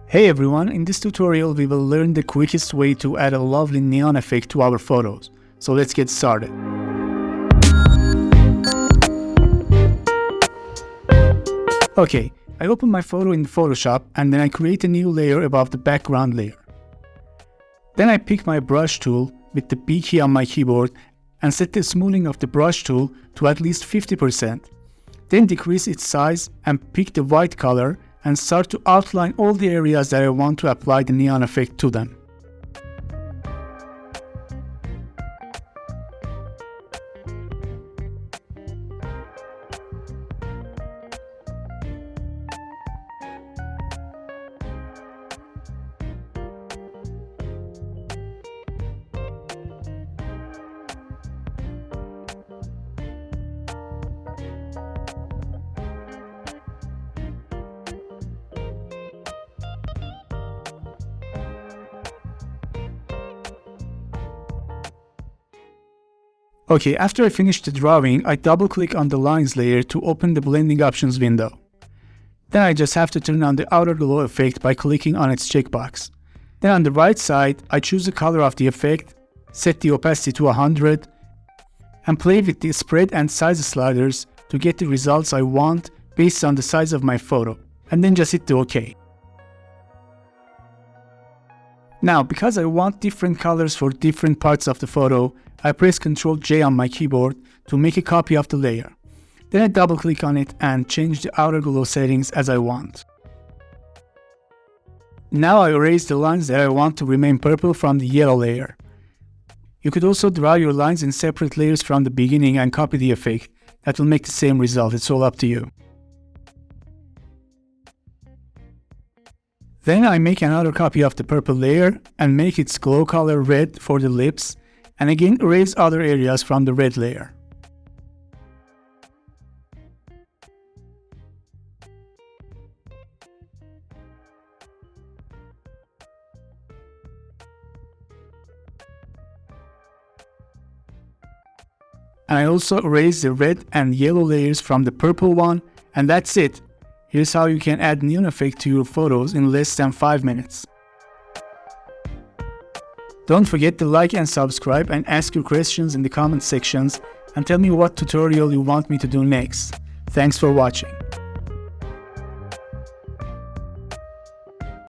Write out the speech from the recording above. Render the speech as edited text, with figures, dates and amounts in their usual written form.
Hey everyone, in this tutorial we will learn the quickest way to add a lovely neon effect to our photos. So let's get started. Okay, I open my photo in Photoshop and then I create a new layer above the background layer. Then I pick my brush tool with the B key on my keyboard and set the smoothing of the brush tool to at least 50%. Then decrease its size and pick the white color and start to outline all the areas that I want to apply the neon effect to them. Okay, after I finish the drawing, I double click on the lines layer to open the blending options window. Then I just have to turn on the outer glow effect by clicking on its checkbox. Then on the right side, I choose the color of the effect, set the opacity to 100, and play with the spread and size sliders to get the results I want based on the size of my photo, and then just hit the OK. Now, because I want different colors for different parts of the photo, I press Ctrl J on my keyboard to make a copy of the layer. Then I double click on it and change the outer glow settings as I want. Now I erase the lines that I want to remain purple from the yellow layer. You could also draw your lines in separate layers from the beginning and copy the effect. That will make the same result, it's all up to you. Then I make another copy of the purple layer and make its glow color red for the lips, and again erase other areas from the red layer. And I also erase the red and yellow layers from the purple one, and that's it. Here's how you can add neon effect to your photos in less than 5 minutes. Don't forget to like and subscribe and ask your questions in the comment sections and tell me what tutorial you want me to do next. Thanks for watching.